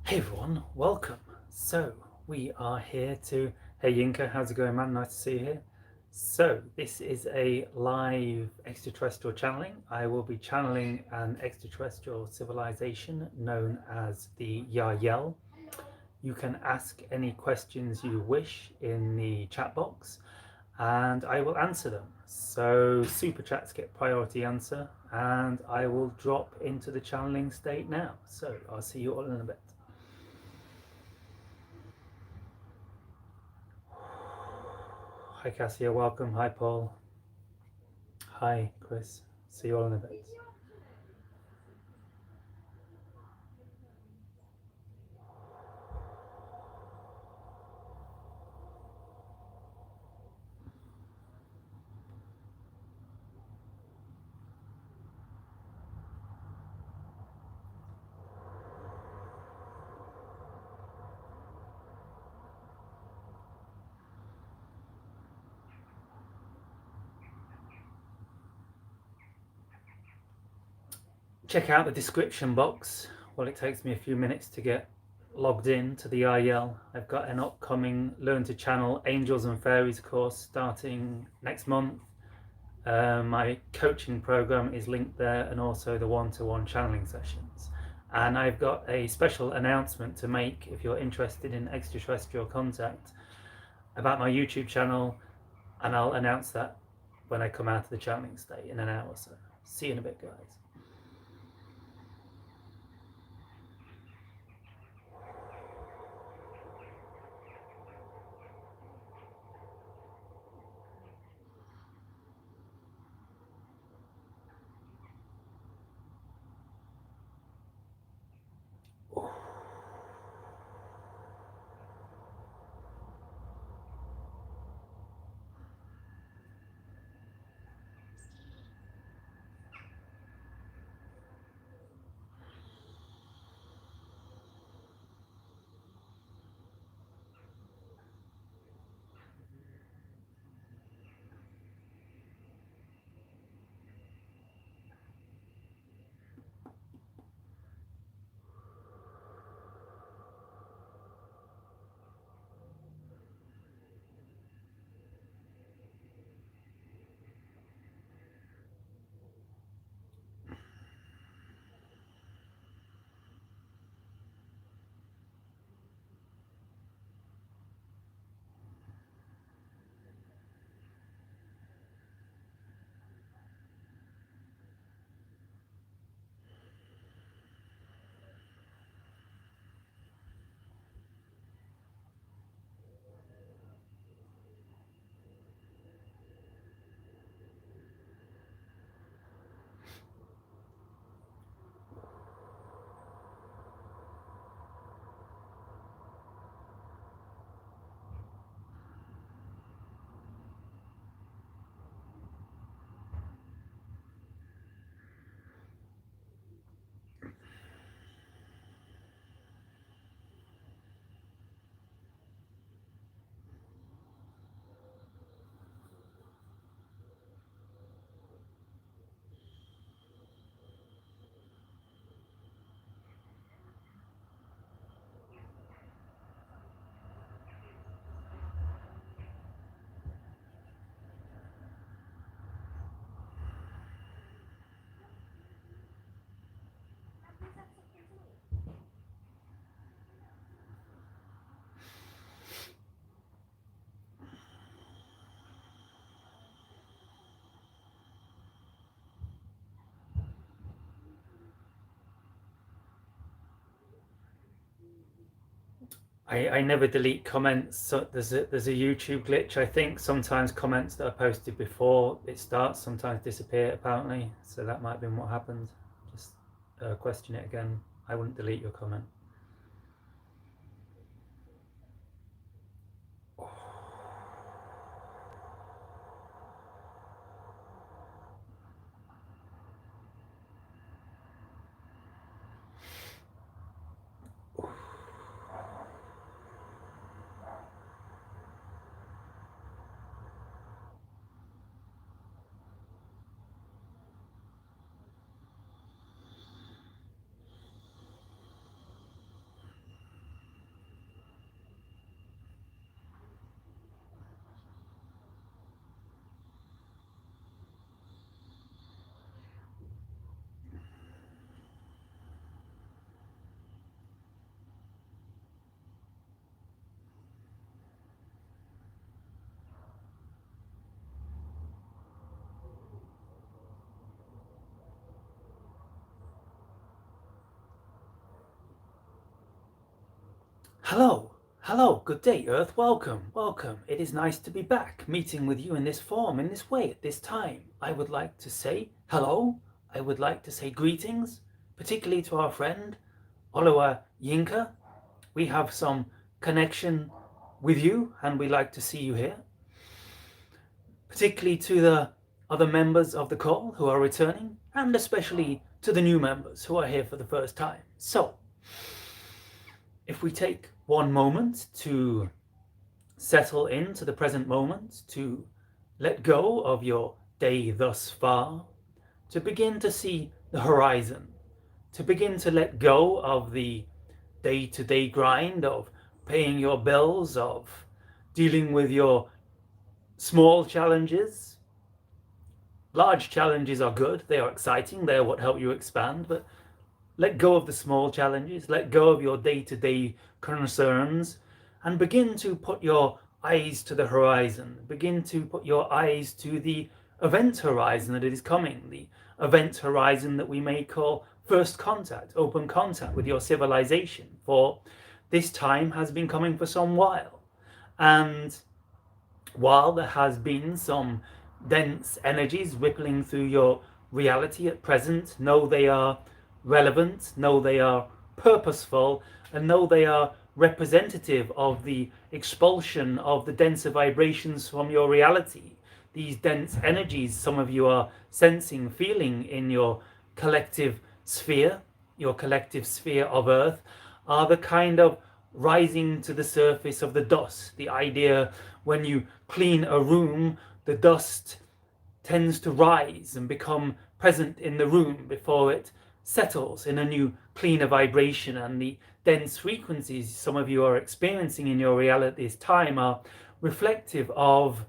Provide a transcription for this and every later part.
Hey everyone, welcome. So we are here to. Hey Yinka, how's it going, man? Nice to see you here. So this is a live extraterrestrial channeling. I will be channeling an extraterrestrial civilization known as the Yahyel. You can ask any questions you wish in the chat box, and I will answer them. So super chats get priority answer, and I will drop into the channeling state now. So I'll see you all in a bit. Hi Cassia, welcome. Hi Paul. Hi Chris. See you all in a bit. Check out the description box. Well, it takes me a few minutes to get logged in to the Yayel. I've got an upcoming Learn to Channel Angels and Fairies course starting next month. My coaching program is linked there, and also the one-to-one channeling sessions. And I've got a special announcement to make if you're interested in extraterrestrial contact about my YouTube channel, and I'll announce that when I come out of the channeling state in an hour or so. See you in a bit, guys. I never delete comments. So there's a YouTube glitch. I think sometimes comments that are posted before it starts sometimes disappear apparently. So that might have been what happened. Just question it again. I wouldn't delete your comment. Hello, good day, Earth. Welcome. It is nice to be back, meeting with you in this form, in this way, at this time. I would like to say hello. I would like to say greetings, particularly to our friend, Olowa Yinka. We have some connection with you, and we like to see you here. Particularly to the other members of the call who are returning, and especially to the new members who are here for the first time. So, if we take one moment to settle into the present moment, to let go of your day thus far, to begin to see the horizon, to begin to let go of the day-to-day grind of paying your bills, of dealing with your small challenges. Large challenges are good, they are exciting, they are what help you expand, but let go of the small challenges, let go of your day-to-day concerns, and begin to put your eyes to the horizon. Begin to put your eyes to the event horizon that is coming, the event horizon that we may call first contact, open contact with your civilization, for this time has been coming for some while. And while there has been some dense energies rippling through your reality at present, know they are relevant, know they are purposeful, and know they are representative of the expulsion of the denser vibrations from your reality. These dense energies some of you are sensing, feeling in your collective sphere of Earth, are the kind of rising to the surface of the dust. The idea when you clean a room, the dust tends to rise and become present in the room before it settles in a new, cleaner vibration, and the dense frequencies some of you are experiencing in your reality at this time are reflective of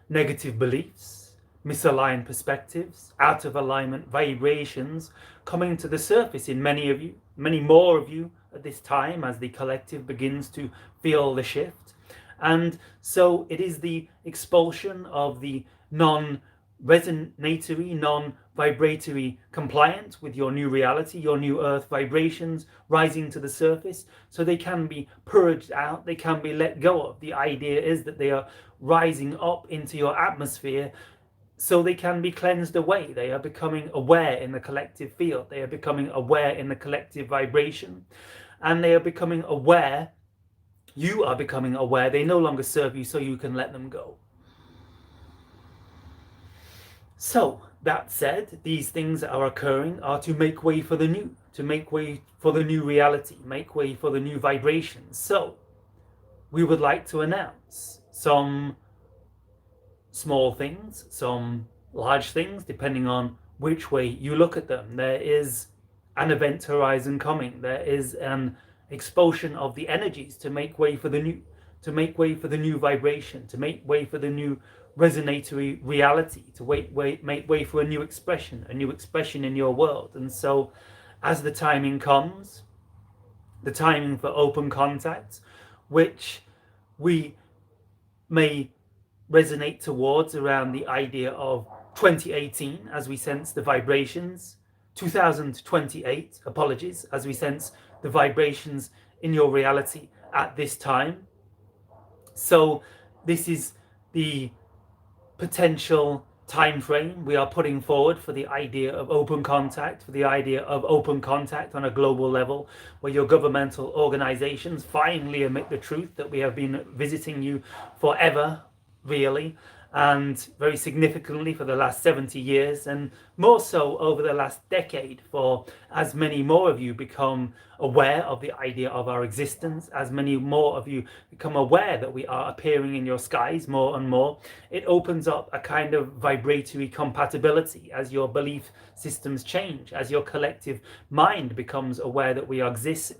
negative beliefs, misaligned perspectives, out of alignment vibrations coming to the surface in many of you, many more of you at this time as the collective begins to feel the shift. And so it is the expulsion of the non-resonatory, non-vibratory compliant with your new reality, your new earth vibrations rising to the surface, so they can be purged out, they can be let go of. The idea is that they are rising up into your atmosphere so they can be cleansed away. They are becoming aware in the collective field, they are becoming aware in the collective vibration, and they are becoming aware, you are becoming aware, they no longer serve you, so you can let them go. So, that said, these things that are occurring are to make way for the new, to make way for the new reality, make way for the new vibrations. So, we would like to announce some small things, some large things, depending on which way you look at them. There is an event horizon coming. There is an expulsion of the energies to make way for the new, to make way for the new vibration, to make way for the new resonatory reality, to make way for a new expression in your world. And so as the timing comes, the timing for open contact, which we may resonate towards around the idea of 2018 as we sense the vibrations, 2028, apologies, as we sense the vibrations in your reality at this time. So this is the potential time frame we are putting forward for the idea of open contact, on a global level, where your governmental organizations finally admit the truth that we have been visiting you forever, really, and very significantly for the last 70 years, and more so over the last decade, for as many more of you become aware of the idea of our existence, as many more of you become aware that we are appearing in your skies more and more, it opens up a kind of vibratory compatibility as your belief systems change, as your collective mind becomes aware that we exist,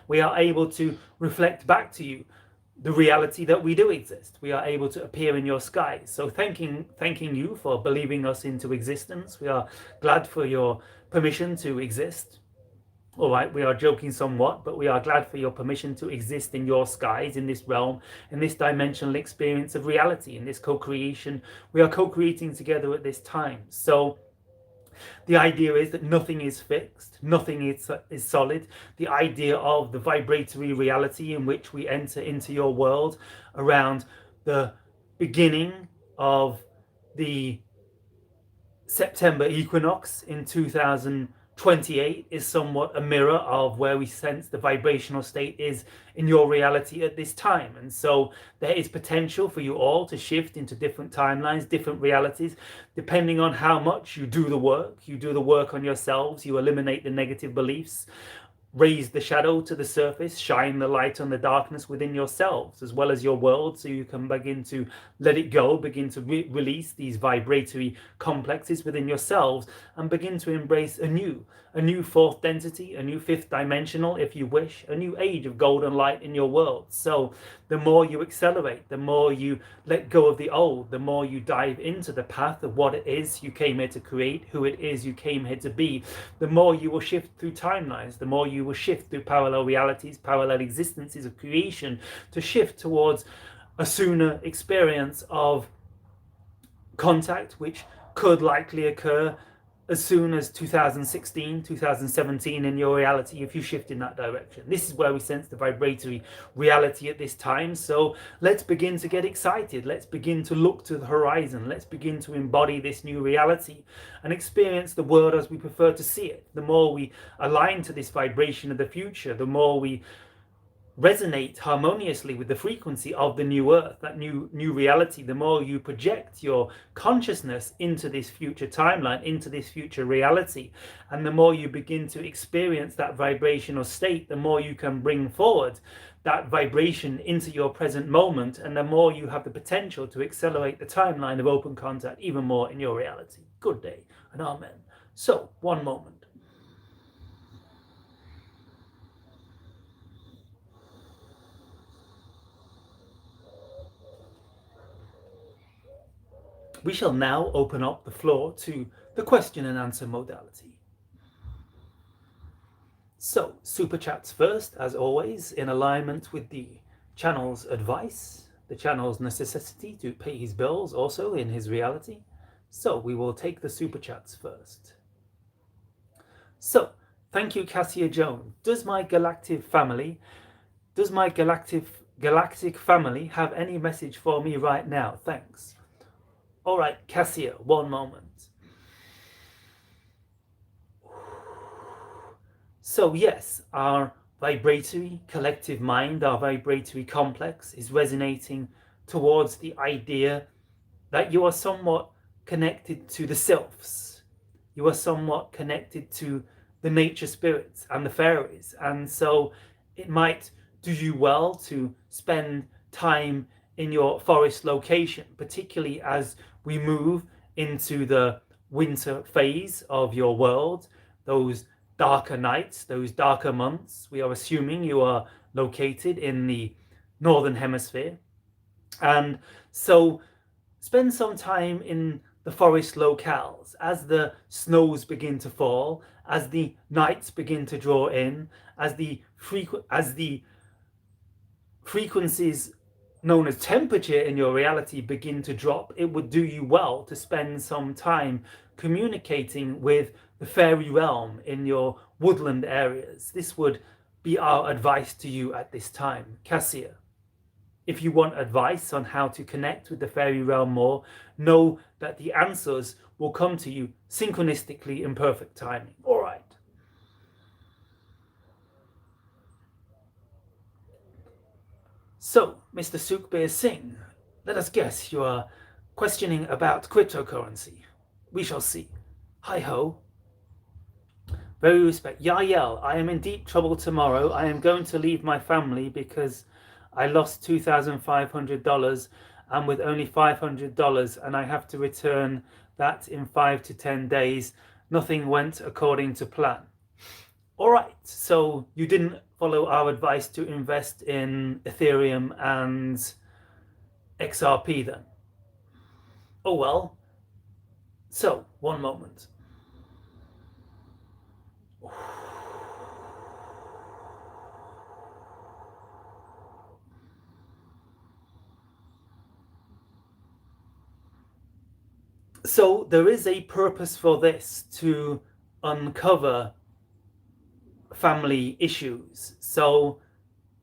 we are able to reflect back to you the reality that we do exist. We are able to appear in your skies. So thanking you for believing us into existence. We are glad for your permission to exist. All right, we are joking somewhat, but we are glad for your permission to exist in your skies, in this realm, in this dimensional experience of reality, in this co-creation. We are co-creating together at this time. So The idea is that nothing is fixed, nothing is solid. The idea of the vibratory reality in which we enter into your world around the beginning of the September equinox in 2028 is somewhat a mirror of where we sense the vibrational state is in your reality at this time. And so there is potential for you all to shift into different timelines, different realities, depending on how much you do the work. You do the work on yourselves, you eliminate the negative beliefs, raise the shadow to the surface, shine the light on the darkness within yourselves as well as your world, so you can begin to let it go, begin to release these vibratory complexes within yourselves, and begin to embrace a new fourth density, a new fifth dimensional, if you wish, a new age of golden light in your world. So the more you accelerate, the more you let go of the old, the more you dive into the path of what it is you came here to create, who it is you came here to be, the more you will shift through timelines, the more you will shift through parallel realities, parallel existences of creation, to shift towards a sooner experience of contact, which could likely occur as soon as 2016, 2017 in your reality if you shift in that direction. This is where we sense the vibratory reality at this time. So let's begin to get excited. Let's begin to look to the horizon. Let's begin to embody this new reality and experience the world as we prefer to see it. The more we align to this vibration of the future, the more we resonate harmoniously with the frequency of the new earth, that new reality, the more you project your consciousness into this future timeline, into this future reality, and the more you begin to experience that vibrational state, the more you can bring forward that vibration into your present moment, and the more you have the potential to accelerate the timeline of open contact even more in your reality. Good day and amen. So, one moment. We shall now open up the floor to the question and answer modality. So, super chats first, as always, in alignment with the channel's advice, the channel's necessity to pay his bills also in his reality. So, we will take the super chats first. So, thank you, Cassia Joan. Does my galactic family have any message for me right now? Thanks. All right, Cassia, one moment. So yes, our vibratory collective mind, our vibratory complex is resonating towards the idea that you are somewhat connected to the sylphs. You are somewhat connected to the nature spirits and the fairies. And so it might do you well to spend time in your forest location, particularly as we move into the winter phase of your world, those darker nights, those darker months. We are assuming you are located in the northern hemisphere. And so spend some time in the forest locales as the snows begin to fall, as the nights begin to draw in, as the frequencies known as temperature in your reality begin to drop. It would do you well to spend some time communicating with the fairy realm in your woodland areas. This would be our advice to you at this time. Cassia, if you want advice on how to connect with the fairy realm more, know that the answers will come to you synchronistically in perfect timing. All right. So, Mr. Sukhbir Singh, let us guess you are questioning about cryptocurrency. We shall see. Hi-ho. Very respect. Yayel, I am in deep trouble tomorrow. I am going to leave my family because I lost $2,500 and with only $500 and I have to return that in 5 to 10 days. Nothing went according to plan. All right, so you didn't follow our advice to invest in Ethereum and XRP then? Oh well. So, one moment. So there is a purpose for this, to uncover family issues. So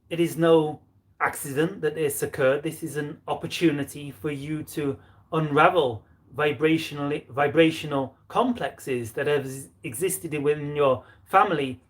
it is no accident that this occurred. This is an opportunity for you to unravel vibrational complexes that have existed within your family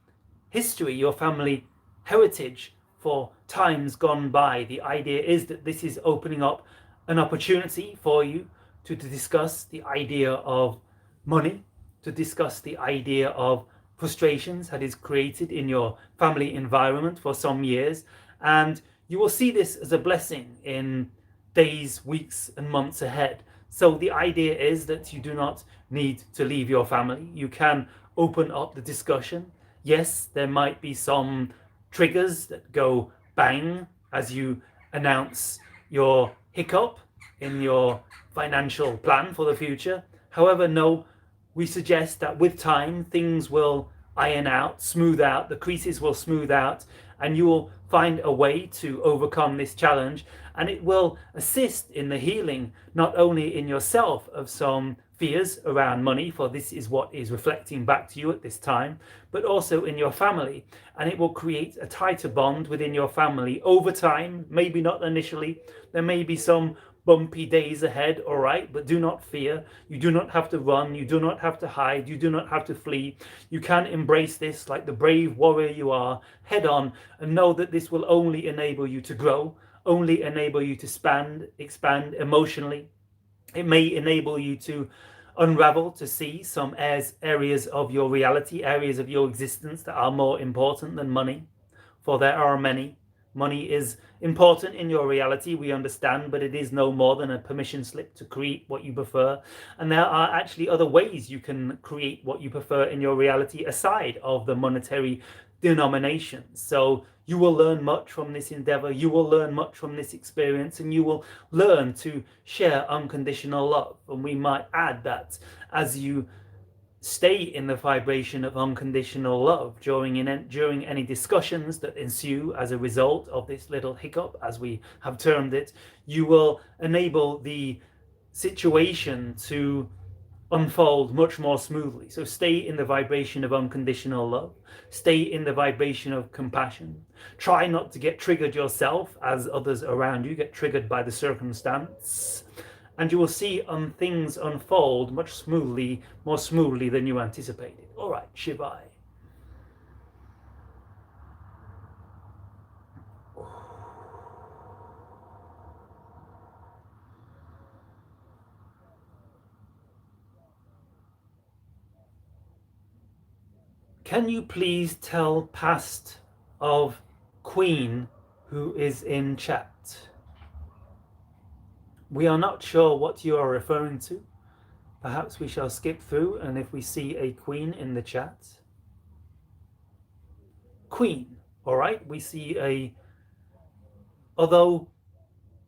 history, your family heritage for times gone by. The idea is that this is opening up an opportunity for you to discuss the idea of money, to discuss the idea of frustrations that is created in your family environment for some years. And you will see this as a blessing in days, weeks, and months ahead. So the idea is that you do not need to leave your family. You can open up the discussion. Yes, there might be some triggers that go bang as you announce your hiccup in your financial plan for the future. However, no, we suggest that with time things will iron out, smooth out, the creases will smooth out, and you will find a way to overcome this challenge, and it will assist in the healing not only in yourself of some fears around money, for this is what is reflecting back to you at this time, but also in your family, and it will create a tighter bond within your family over time. Maybe not initially, there may be some bumpy days ahead, all right, but do not fear. You do not have to run, you do not have to hide, you do not have to flee. You can embrace this like the brave warrior you are, head on, and know that this will only enable you to grow, only enable you to expand emotionally. It may enable you to unravel, to see some areas of your reality, areas of your existence that are more important than money, for there are many. Money is important in your reality, we understand, but it is no more than a permission slip to create what you prefer. And there are actually other ways you can create what you prefer in your reality aside of the monetary denominations. So you will learn much from this endeavor, you will learn much from this experience, and you will learn to share unconditional love. And we might add that as you stay in the vibration of unconditional love during any discussions that ensue as a result of this little hiccup, as we have termed it, you will enable the situation to unfold much more smoothly. So stay in the vibration of unconditional love, stay in the vibration of compassion. Try not to get triggered yourself as others around you get triggered by the circumstance, and you will see things unfold much smoothly, more smoothly than you anticipated. All right, Shivai. Can you please tell past of Queen who is in chat? We are not sure what you are referring to. Perhaps we shall skip through, and if we see a Queen in the chat. Queen, all right, we see a, although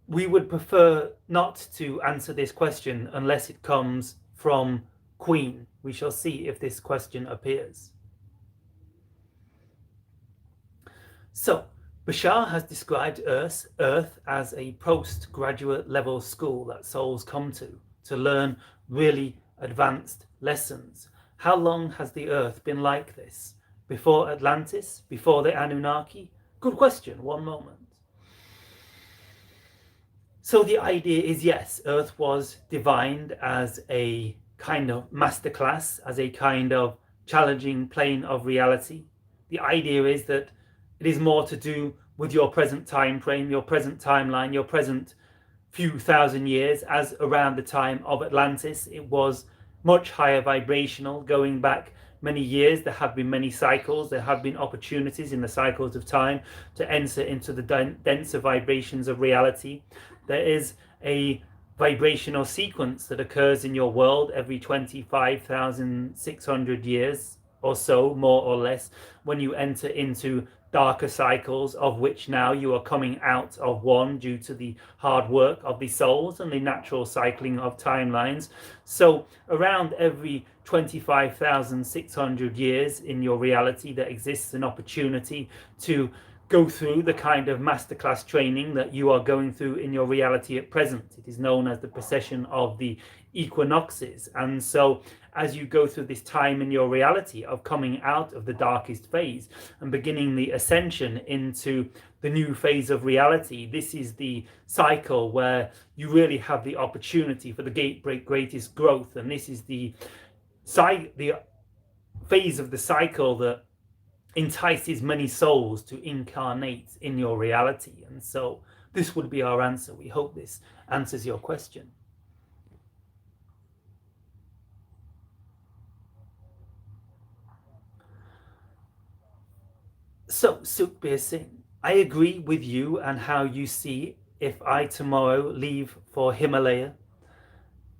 we would prefer not to answer this question unless it comes from Queen. We shall see if this question appears. So, Bashar has described Earth as a postgraduate level school that souls come to learn really advanced lessons. How long has the Earth been like this? Before Atlantis? Before the Anunnaki? Good question, one moment. So the idea is, yes, Earth was divined as a kind of masterclass, as a kind of challenging plane of reality. The idea is that it is more to do with your present time frame, your present timeline, your present few thousand years, as around the time of Atlantis it was much higher vibrational, going back many years. There have been many cycles, there have been opportunities in the cycles of time to enter into the denser vibrations of reality. There is a vibrational sequence that occurs in your world every 25,600 years or so, more or less, when you enter into darker cycles, of which now you are coming out of one due to the hard work of the souls and the natural cycling of timelines. So around every 25,600 years in your reality there exists an opportunity to go through the kind of masterclass training that you are going through in your reality at present. It is known as the precession of the equinoxes. And so as you go through this time in your reality of coming out of the darkest phase and beginning the ascension into the new phase of reality, this is the cycle where you really have the opportunity for the greatest growth. And this is the phase of the cycle that entices many souls to incarnate in your reality. And so this would be our answer. We hope this answers your question. So, Sukhbir Singh, I agree with you and how you see if I tomorrow leave for Himalaya,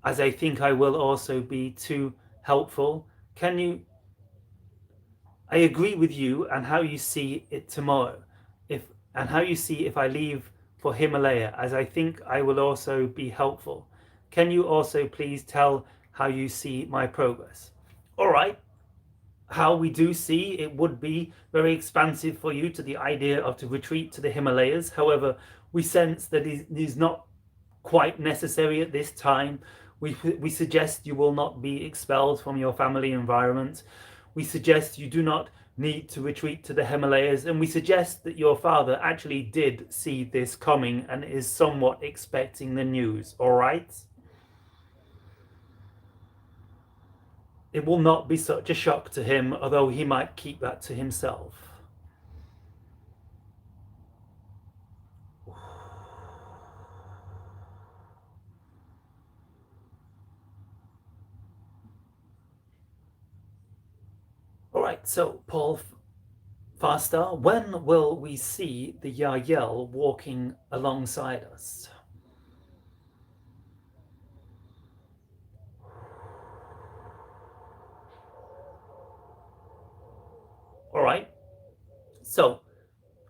as I think I will also be too helpful. I agree with you and how you see it tomorrow, and how you see if I leave for Himalaya, as I think I will also be helpful. Can you also please tell how you see my progress? All right. How we do see it would be very expansive for you to the idea of to retreat to the Himalayas. However, we sense that it is not quite necessary at this time. We suggest you will not be expelled from your family environment. We suggest you do not need to retreat to the Himalayas, and we suggest that your father actually did see this coming and is somewhat expecting the news. All right? It will not be such a shock to him, although he might keep that to himself. All right, so Paul Farstar, when will we see the Yahyel walking alongside us? All right, so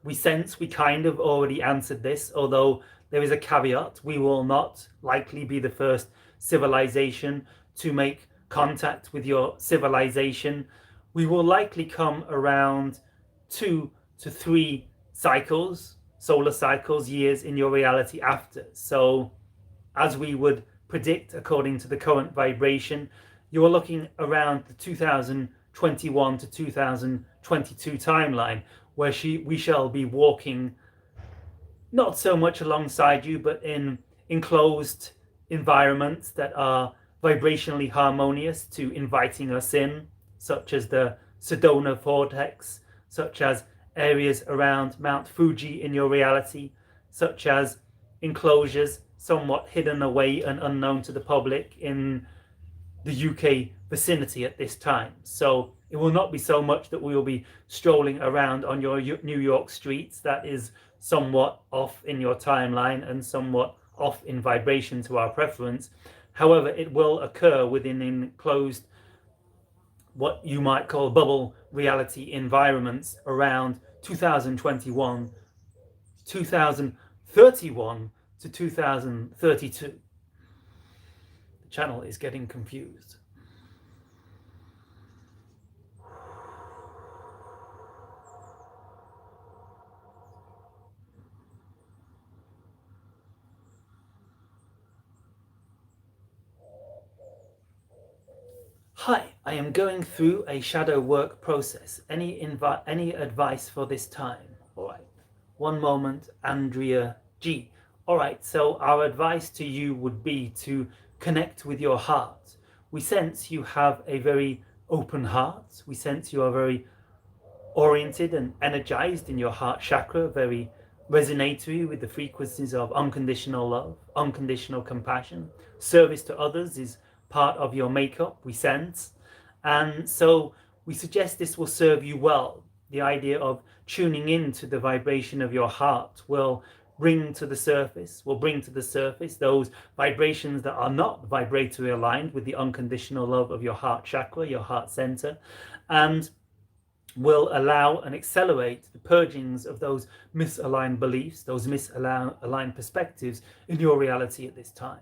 we sense we kind of already answered this, although there is a caveat. We will not likely be the first civilization to make contact with your civilization. We will likely come around 2 to 3 cycles, solar cycles, years in your reality after. So as we would predict according to the current vibration, you are looking around the 2021 to 2022 timeline, where we shall be walking not so much alongside you, but in enclosed environments that are vibrationally harmonious to inviting us in, such as the Sedona vortex, such as areas around Mount Fuji in your reality, such as enclosures somewhat hidden away and unknown to the public in the UK vicinity at this time. So it will not be so much that we will be strolling around on your New York streets. That is somewhat off in your timeline and somewhat off in vibration to our preference. However, it will occur within enclosed, what you might call bubble reality environments around 2021, 2031 to 2032. The channel is getting confused. Hi, I am going through a shadow work process. Any advice for this time? All right. One moment, Andrea G. All right, so our advice to you would be to connect with your heart. We sense you have a very open heart. We sense you are very oriented and energized in your heart chakra, very resonatory with the frequencies of unconditional love, unconditional compassion. Service to others is part of your makeup, we sense. And so we suggest this will serve you well. The idea of tuning into the vibration of your heart will bring to the surface those vibrations that are not vibratory aligned with the unconditional love of your heart chakra, your heart center, and will allow and accelerate the purgings of those misaligned beliefs, those misaligned perspectives in your reality at this time.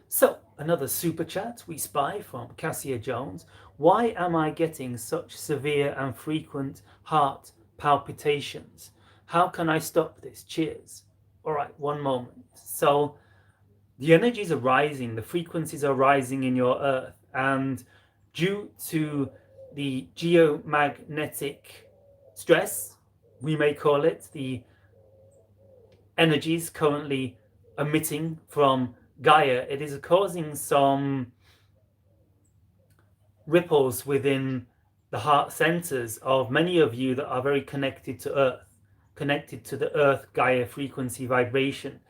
So, another super chat we spy from Cassia Jones. Why am I getting such severe and frequent heart palpitations? How can I stop this? Cheers. All right, one moment. So, the energies are rising, the frequencies are rising in your earth, and due to the geomagnetic stress, we may call it, the energies currently emitting from Gaia, it is causing some ripples within the heart centers of many of you that are very connected to Earth, connected to the Earth Gaia frequency vibration.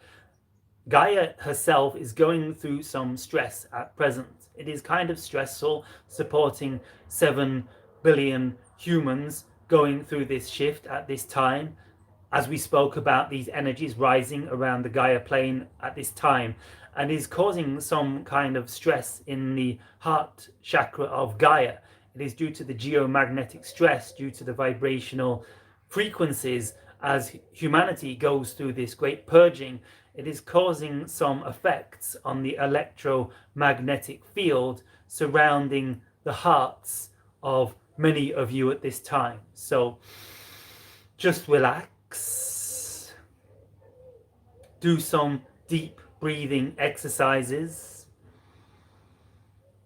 Gaia herself is going through some stress at present. It is kind of stressful supporting 7 billion humans going through this shift at this time, as we spoke about these energies rising around the Gaia plane at this time, and is causing some kind of stress in the heart chakra of Gaia. It is due to the geomagnetic stress, due to the vibrational frequencies as humanity goes through this great purging. It is causing some effects on the electromagnetic field surrounding the hearts of many of you at this time. So just relax, do some deep breathing exercises,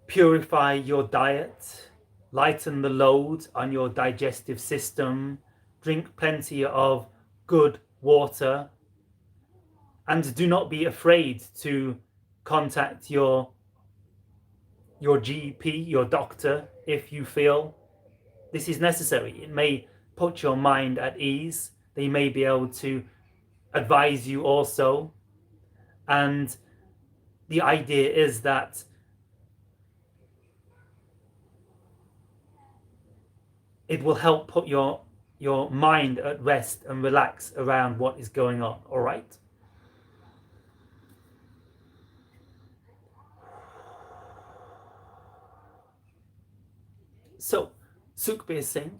purify your diet, lighten the load on your digestive system, drink plenty of good water, and do not be afraid to contact your GP, your doctor, if you feel this is necessary. It may put your mind at ease. They may be able to advise you also. And the idea is that it will help put your mind at rest and relax around what is going on. All right? So, Sukhbir Singh,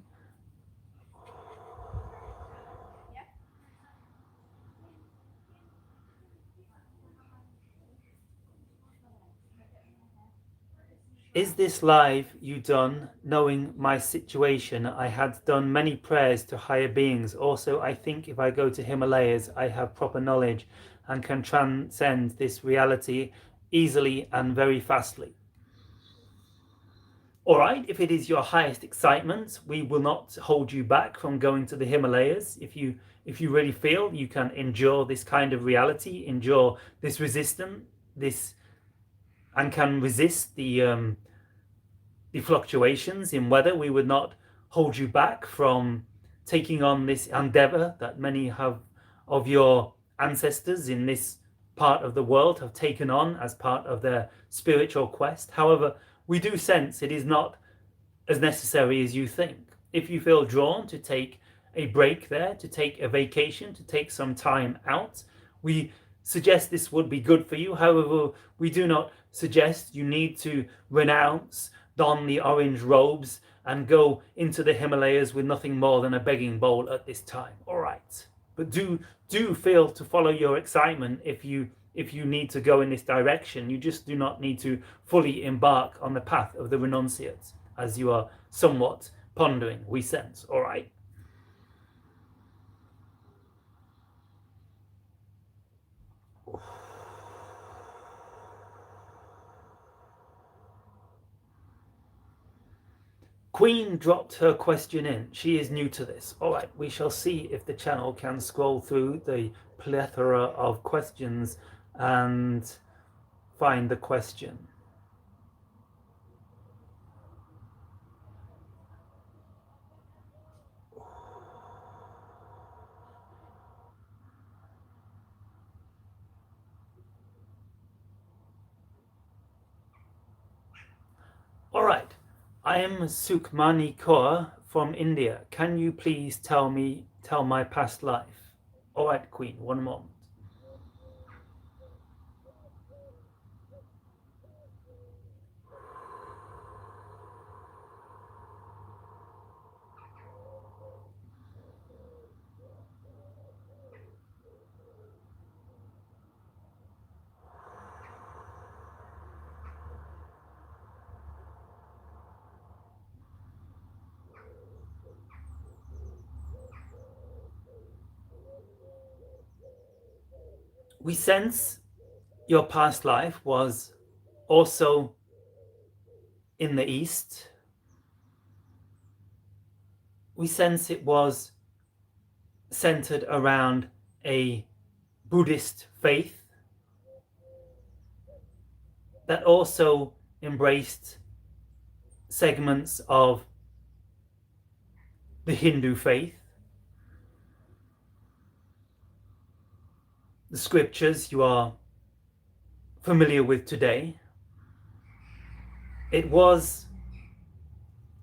is this live you done, knowing my situation? I had done many prayers to higher beings. Also, I think if I go to Himalayas, I have proper knowledge and can transcend this reality easily and very fastly. All right, if it is your highest excitement, we will not hold you back from going to the Himalayas. If you really feel you can endure this kind of reality, endure this resistance, and can resist the fluctuations in weather, we would not hold you back from taking on this endeavor that many of your ancestors in this part of the world have taken on as part of their spiritual quest. However, we do sense it is not as necessary as you think. If you feel drawn to take a break there, to take a vacation, to take some time out, we suggest this would be good for you. However, we do not suggest you need to renounce, don the orange robes, and go into the Himalayas with nothing more than a begging bowl at this time. All right, but do feel to follow your excitement if you need to go in this direction. You just do not need to fully embark on the path of the renunciates, as you are somewhat pondering, we sense. All right. Queen dropped her question in. She is new to this. All right, we shall see if the channel can scroll through the plethora of questions and find the question. All right, I am Sukhmani Kaur from India. Can you please tell my past life? All right, Queen, one moment. We sense your past life was also in the East. We sense it was centered around a Buddhist faith that also embraced segments of the Hindu faith. The scriptures you are familiar with today. It was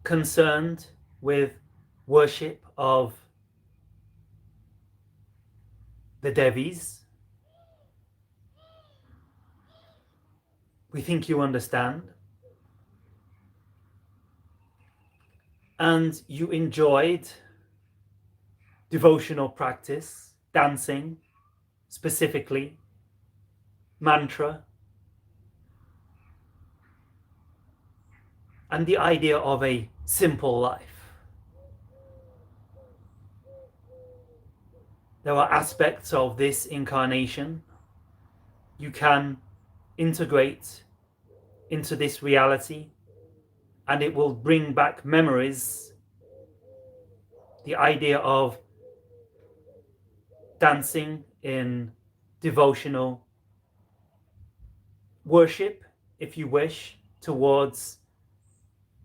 concerned with worship of the Devis. We think you understand. And you enjoyed devotional practice, dancing, specifically, mantra, and the idea of a simple life. There are aspects of this incarnation you can integrate into this reality, and it will bring back memories. The idea of dancing in devotional worship, if you wish, towards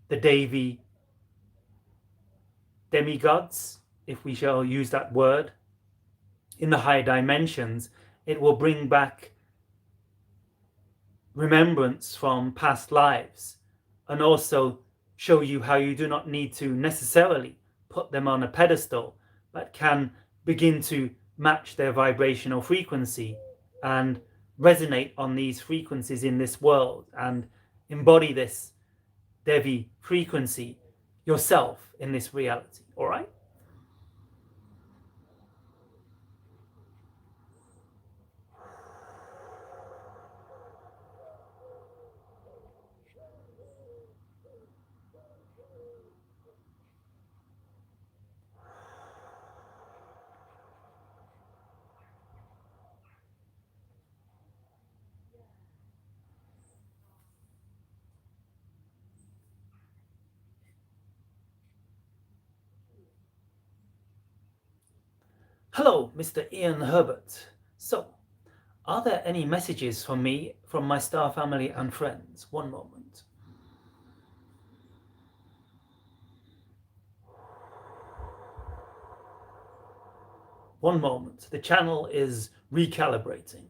the Devi demigods, if we shall use that word, in the higher dimensions. It will bring back remembrance from past lives and also show you how you do not need to necessarily put them on a pedestal, but can begin to match their vibrational frequency and resonate on these frequencies in this world and embody this Devi frequency yourself in this reality. All right? Hello, Mr. Ian Herbert. So, are there any messages from me, from my star family and friends? One moment. One moment. The channel is recalibrating.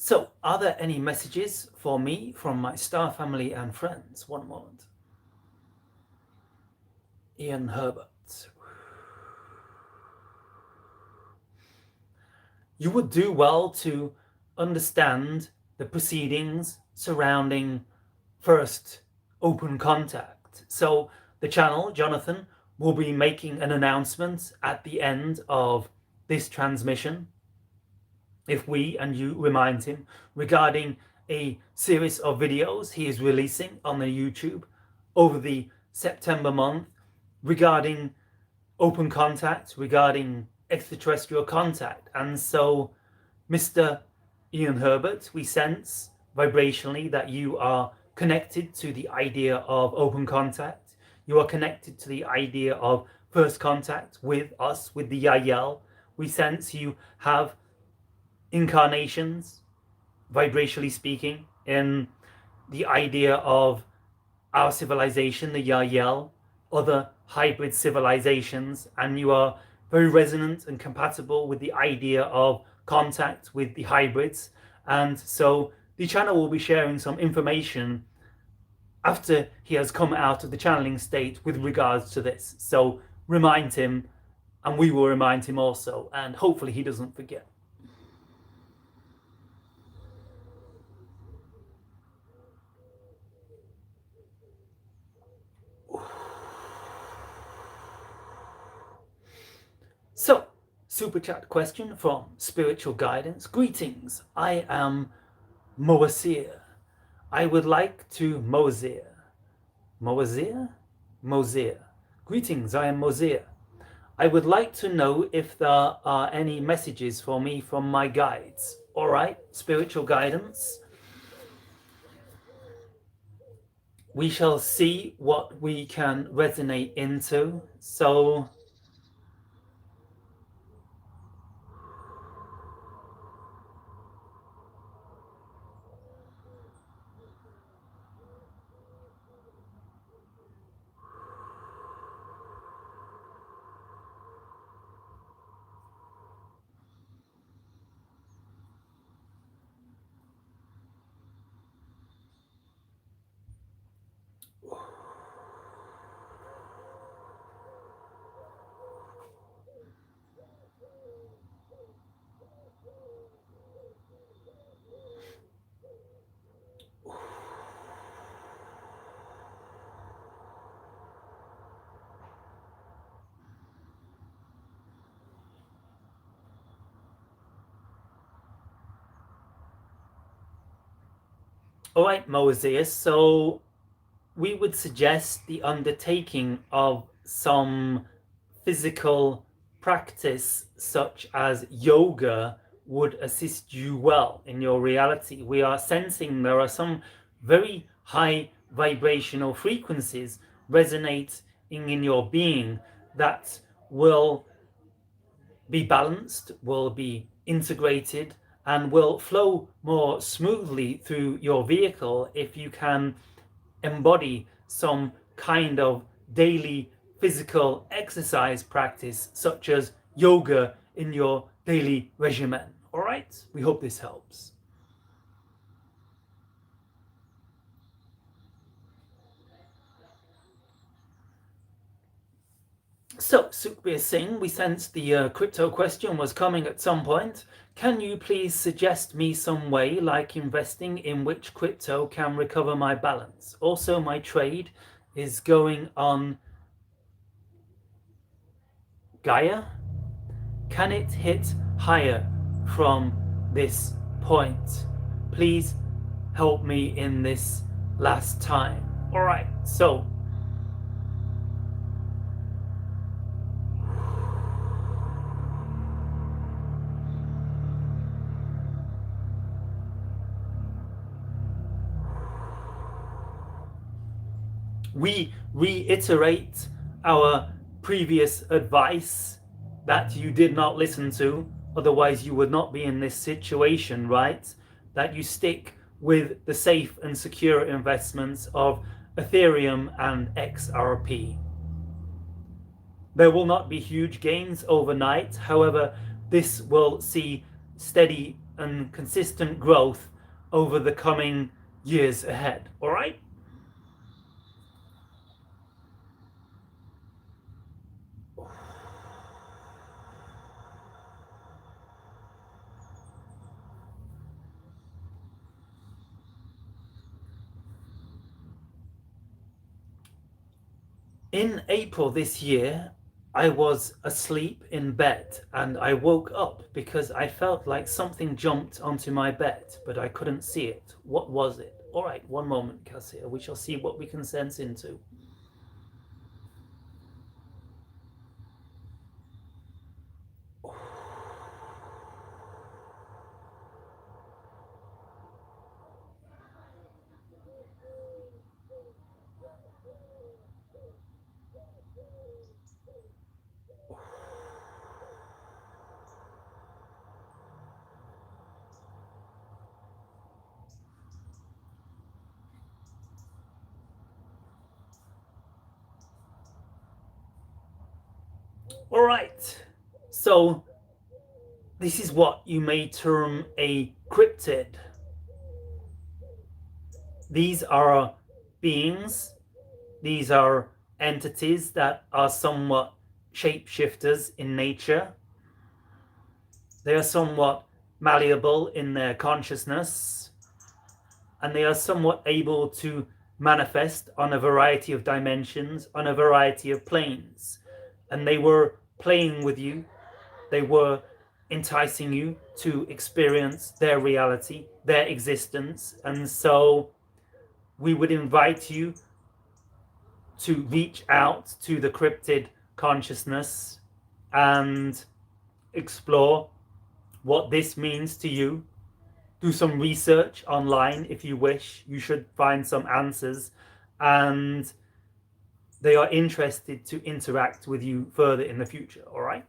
So, are there any messages for me from my star family and friends? One moment. Ian Herbert. You would do well to understand the proceedings surrounding first open contact. So the channel, Jonathan, will be making an announcement at the end of this transmission if we and you remind him regarding a series of videos he is releasing on the YouTube over the September month regarding open contact, regarding extraterrestrial contact. And so, Mr. Ian Herbert, we sense vibrationally that you are connected to the idea of open contact. You are connected to the idea of first contact with us, with the Yayel. We sense you have incarnations, vibrationally speaking, in the idea of our civilization, the Yahyel, other hybrid civilizations, and you are very resonant and compatible with the idea of contact with the hybrids. And so the channel will be sharing some information after he has come out of the channeling state with regards to this. So remind him, and we will remind him also, and hopefully he doesn't forget. So, super chat question from Spiritual Guidance. Greetings, I am Moasir. I would like to Mosir. Greetings, I am Mosir. I would like to know if there are any messages for me from my guides. All right, Spiritual Guidance. We shall see what we can resonate into. So, all right, Moses. So we would suggest the undertaking of some physical practice such as yoga would assist you well in your reality. We are sensing there are some very high vibrational frequencies resonating in your being that will be balanced, will be integrated, and will flow more smoothly through your vehicle if you can embody some kind of daily physical exercise practice such as yoga in your daily regimen. All right, we hope this helps. So, Sukhbir Singh, we sensed the crypto question was coming at some point. Can you please suggest me some way, like investing in which crypto can recover my balance? Also, my trade is going on Gaia. Can it hit higher from this point? Please help me in this last time. All right, so we reiterate our previous advice that you did not listen to, otherwise you would not be in this situation, right? That you stick with the safe and secure investments of Ethereum and XRP. There will not be huge gains overnight. However, this will see steady and consistent growth over the coming years ahead. All right? In April this year, I was asleep in bed and I woke up because I felt like something jumped onto my bed, but I couldn't see it. What was it? All right, one moment, Cassia. We shall see what we can sense into. All right. So this is what you may term a cryptid. These are beings, these are entities that are somewhat shapeshifters in nature. They are somewhat malleable in their consciousness, and they are somewhat able to manifest on a variety of dimensions, on a variety of planes. And they were playing with you, they were enticing you to experience their reality, their existence. And so we would invite you to reach out to the cryptid consciousness and explore what this means to you. Do some research online if you wish. You should find some answers, and they are interested to interact with you further in the future. All right.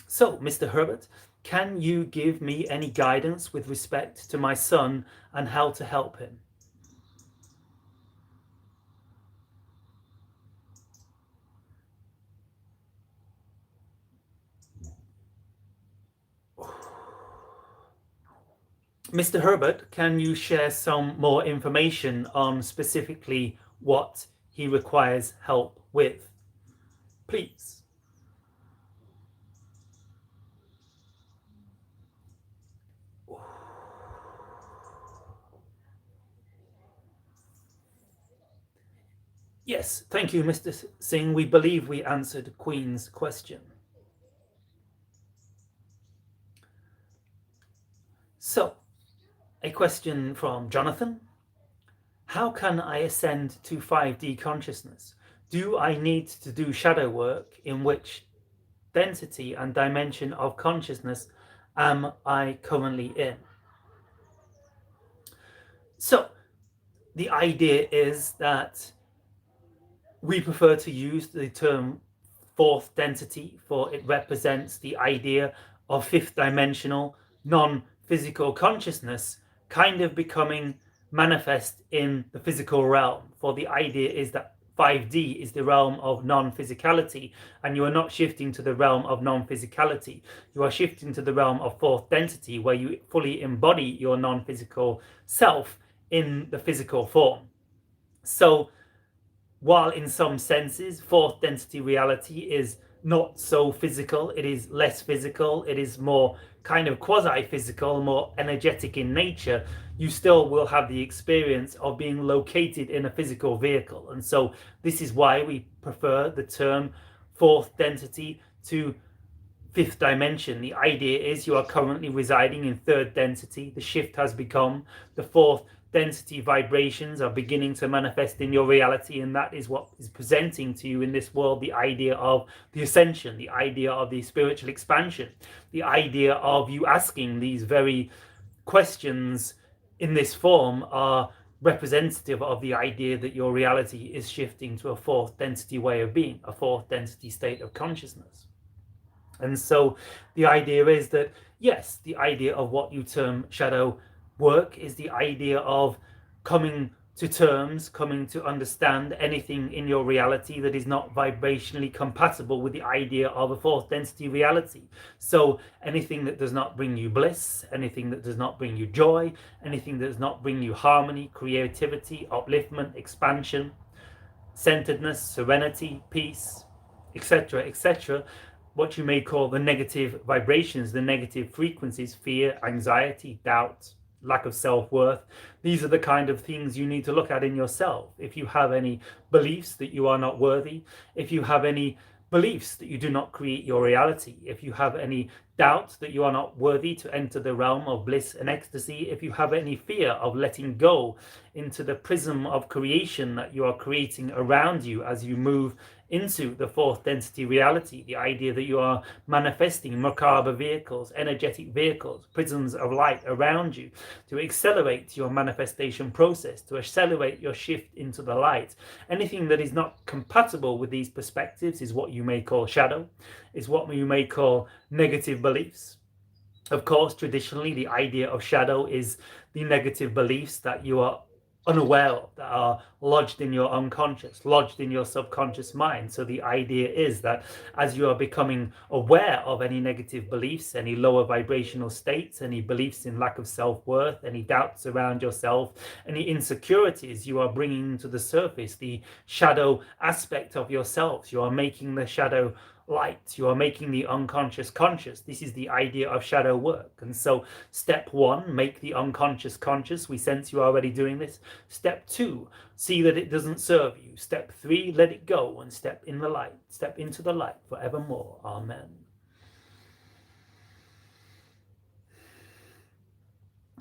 So, Mr. Herbert, can you give me any guidance with respect to my son and how to help him? Mr. Herbert, can you share some more information on specifically what he requires help with? Please. Yes, thank you, Mr. Singh. We believe we answered Queen's question. So, a question from Jonathan. How can I ascend to 5D consciousness? Do I need to do shadow work? In which density and dimension of consciousness am I currently in? So, the idea is that we prefer to use the term fourth density, for it represents the idea of fifth dimensional, non-physical consciousness kind of becoming manifest in the physical realm. For the idea is that 5D is the realm of non-physicality, and you are not shifting to the realm of non-physicality. You are shifting to the realm of fourth density, where you fully embody your non-physical self in the physical form. So while in some senses fourth density reality is not so physical, it is less physical, it is more kind of quasi-physical, more energetic in nature, you still will have the experience of being located in a physical vehicle. And so this is why we prefer the term fourth density to fifth dimension. The idea is you are currently residing in third density. The shift has become the fourth density. Vibrations are beginning to manifest in your reality, and that is what is presenting to you in this world the idea of the ascension, the idea of the spiritual expansion, the idea of you asking these very questions in this form are representative of the idea that your reality is shifting to a fourth density way of being, a fourth density state of consciousness. And so the idea is that, yes, the idea of what you term shadow work is the idea of coming to terms, coming to understand anything in your reality that is not vibrationally compatible with the idea of a fourth density reality. So anything that does not bring you bliss, anything that does not bring you joy, anything that does not bring you harmony, creativity, upliftment, expansion, centeredness, serenity, peace, etc., etc., what you may call the negative vibrations, the negative frequencies, fear, anxiety, doubt, lack of self-worth. These are the kind of things you need to look at in yourself. If you have any beliefs that you are not worthy, if you have any beliefs that you do not create your reality, if you have any doubt that you are not worthy to enter the realm of bliss and ecstasy, if you have any fear of letting go into the prism of creation that you are creating around you as you move into the fourth density reality, the idea that you are manifesting macabre vehicles, energetic vehicles, prisons of light around you to accelerate your manifestation process, to accelerate your shift into the light. Anything that is not compatible with these perspectives is what you may call shadow, is what you may call negative beliefs. Of course, traditionally, the idea of shadow is the negative beliefs that you are unaware of, that are lodged in your unconscious, lodged in your subconscious mind. So the idea is that as you are becoming aware of any negative beliefs, any lower vibrational states, any beliefs in lack of self-worth, any doubts around yourself, any insecurities, you are bringing to the surface the shadow aspect of yourself. You are making the shadow light. You are making the unconscious conscious. This is the idea of shadow work. And so step one, make the unconscious conscious. We sense you are already doing this. Step two, see that it doesn't serve you. Step three, let it go and step in the light. Step into the light forevermore. Amen.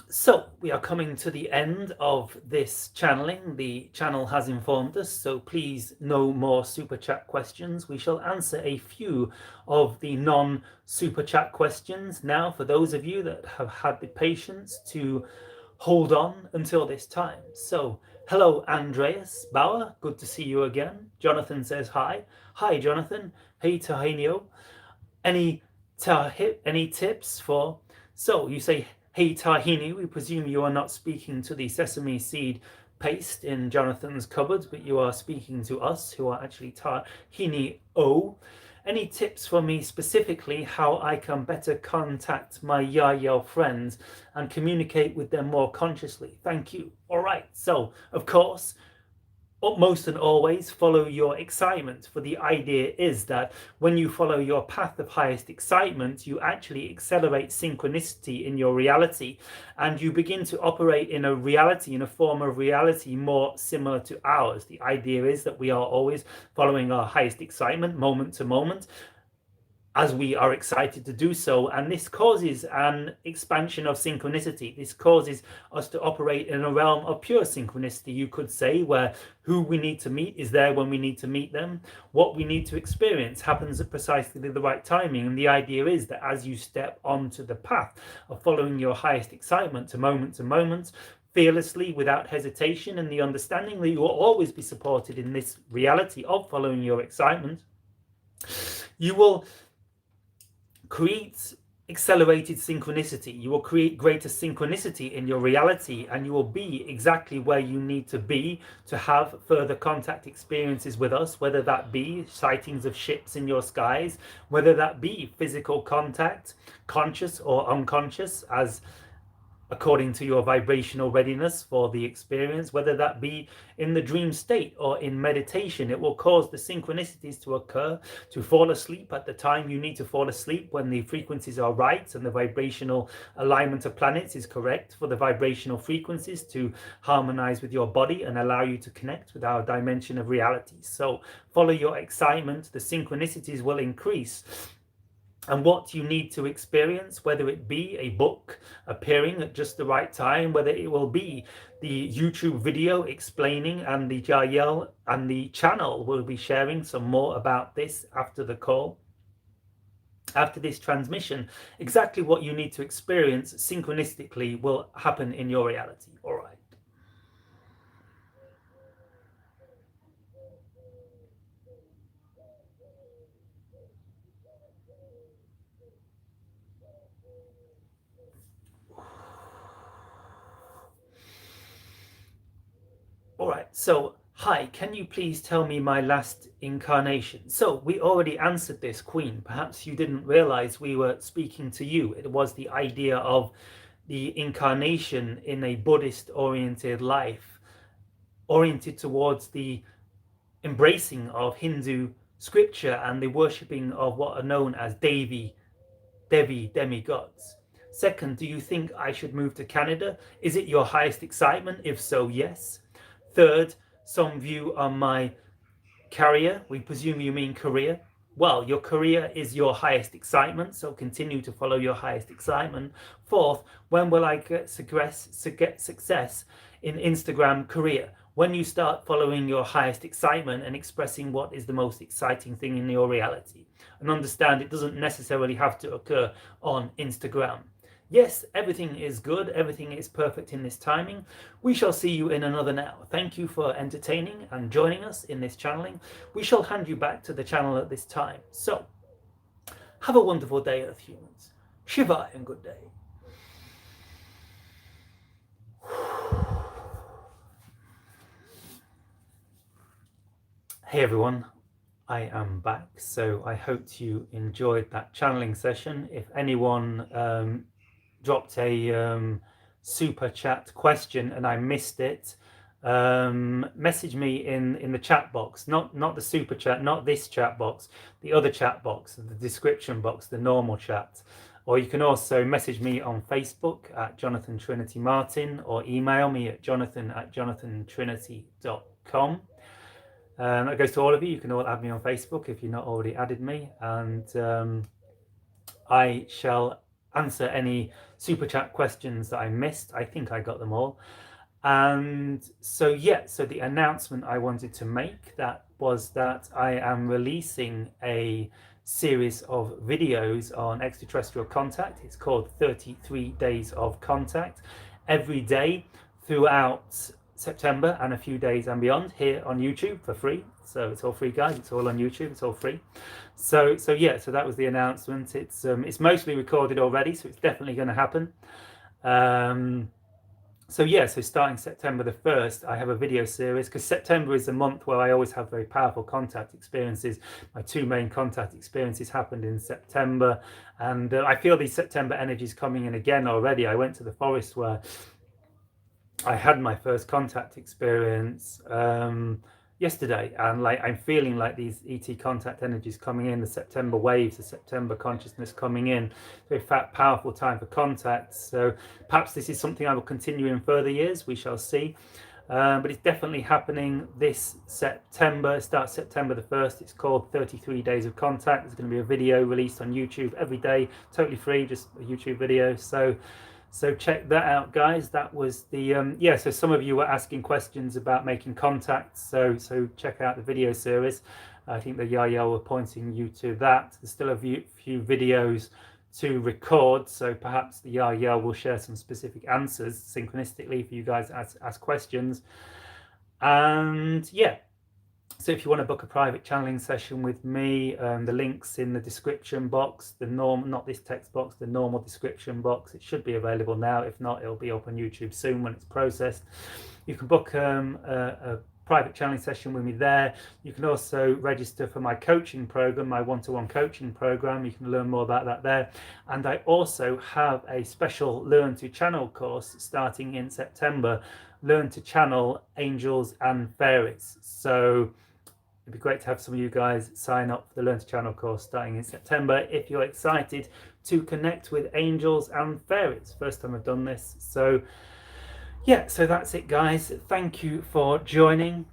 So we are coming to the end of this channeling. The channel has informed us, so please no more super chat questions. We shall answer a few of the non-super chat questions now for those of you that have had the patience to hold on until this time. So hello Andreas Bauer, good to see you again. Jonathan says hi. Hi Jonathan. Hey Tahinio. Any tips for, so you say hey tahini, we presume you are not speaking to the sesame seed paste in Jonathan's cupboard, but you are speaking to us who are actually tahini o. Any tips for me specifically how I can better contact my Yahyel friends and communicate with them more consciously? Thank you. All right, so of course, utmost and always follow your excitement, for the idea is that when you follow your path of highest excitement, you actually accelerate synchronicity in your reality, and you begin to operate in a reality, in a form of reality more similar to ours. The idea is that we are always following our highest excitement moment to moment, as we are excited to do so, and this causes an expansion of synchronicity. This causes us to operate in a realm of pure synchronicity, you could say, where who we need to meet is there when we need to meet them. What we need to experience happens at precisely the right timing, and the idea is that as you step onto the path of following your highest excitement to moment, fearlessly, without hesitation, and the understanding that you will always be supported in this reality of following your excitement, you will create accelerated synchronicity. You will create greater synchronicity in your reality, and you will be exactly where you need to be to have further contact experiences with us, whether that be sightings of ships in your skies, whether that be physical contact, conscious or unconscious, as according to your vibrational readiness for the experience, whether that be in the dream state or in meditation. It will cause the synchronicities to occur, to fall asleep at the time you need to fall asleep, when the frequencies are right and the vibrational alignment of planets is correct, for the vibrational frequencies to harmonize with your body and allow you to connect with our dimension of reality. So follow your excitement, the synchronicities will increase. And what you need to experience, whether it be a book appearing at just the right time, whether it will be the YouTube video explaining, and the Yayel and the channel will be sharing some more about this after the call, after this transmission, exactly what you need to experience synchronistically will happen in your reality. All right. All right, so hi, can you please tell me my last incarnation? So we already answered this, Queen. Perhaps you didn't realize we were speaking to you. It was the idea of the incarnation in a Buddhist oriented life, oriented towards the embracing of Hindu scripture and the worshipping of what are known as demigods? Second, do you think I should move to Canada? Is it your highest excitement? If so, yes. Third, some view on my career. We presume you mean career. Well, your career is your highest excitement, so continue to follow your highest excitement. Fourth, when will I get success in Instagram career? When you start following your highest excitement and expressing what is the most exciting thing in your reality. And understand it doesn't necessarily have to occur on Instagram. Yes, everything is good, everything is perfect in this timing. We shall see you in another now. Thank you for entertaining and joining us in this channeling. We shall hand you back to the channel at this time. So, have a wonderful day, Earth humans. Shiva and good day. Hey everyone, I am back. So I hope you enjoyed that channeling session. If anyone dropped a super chat question and I missed it, message me in the chat box, not the super chat, not this chat box, the other chat box, the description box, the normal chat. Or you can also message me on Facebook at Jonathan Trinity Martin, or email me at jonathan@jonathantrinity.com. That goes to all of you. You can all add me on Facebook if you're not already added me, and I shall answer any super chat questions that I missed. I think I got them all. And so so the announcement I wanted to make was that I am releasing a series of videos on extraterrestrial contact. It's called 33 Days of Contact, every day throughout September and a few days and beyond, here on YouTube for free. So it's all free, guys. It's all on YouTube. It's all free. So that was the announcement. It's mostly recorded already, so it's definitely going to happen. So starting September the 1st, I have a video series, because September is the month where I always have very powerful contact experiences. My two main contact experiences happened in September, and I feel these September energies coming in again already. I went to the forest where I had my first contact experience yesterday, and I'm feeling like these ET contact energies coming in, the September waves, the September consciousness coming in. Very powerful time for contact. So perhaps this is something I will continue in further years. We shall see. But it's definitely happening this September. It starts September the 1st. It's called 33 Days of Contact. There's going to be a video released on YouTube every day, totally free, just a YouTube video. So check that out, guys. That was the so some of you were asking questions about making contacts, so check out the video series. I think the Yayel were pointing you to that. There's still a few videos to record, so perhaps the Yahyel will share some specific answers synchronistically for you guys to ask questions. And so if you want to book a private channeling session with me, the link's in the description box, not this text box, the normal description box. It should be available now. If not, it'll be up on YouTube soon when it's processed. You can book a private channeling session with me there. You can also register for my coaching program, my one-to-one coaching program. You can learn more about that there. And I also have a special Learn to Channel course starting in September. Learn to channel angels and fairies. So it'd be great to have some of you guys sign up for the Learn to Channel course starting in September if you're excited to connect with angels and fairies. First time I've done this. So so that's it, guys. Thank you for joining.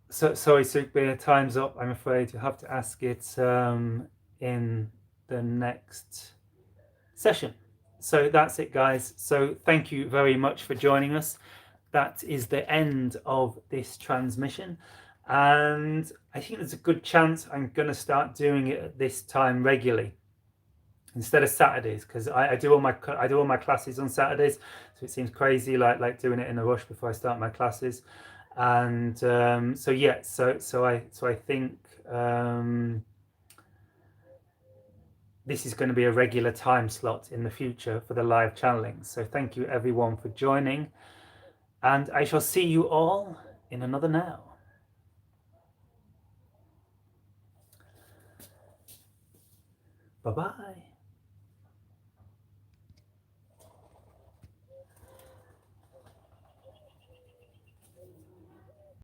Sorry, Sukbir, time's up. I'm afraid you'll have to ask it in the next session. So that's it, guys. So thank you very much for joining us. That is the end of this transmission, and I think there's a good chance I'm going to start doing it at this time regularly instead of Saturdays, because I do all my classes on Saturdays, so it seems crazy like doing it in a rush before I start my classes. And so I think this is going to be a regular time slot in the future for the live channeling. So thank you everyone for joining, and I shall see you all in another now. Bye-bye.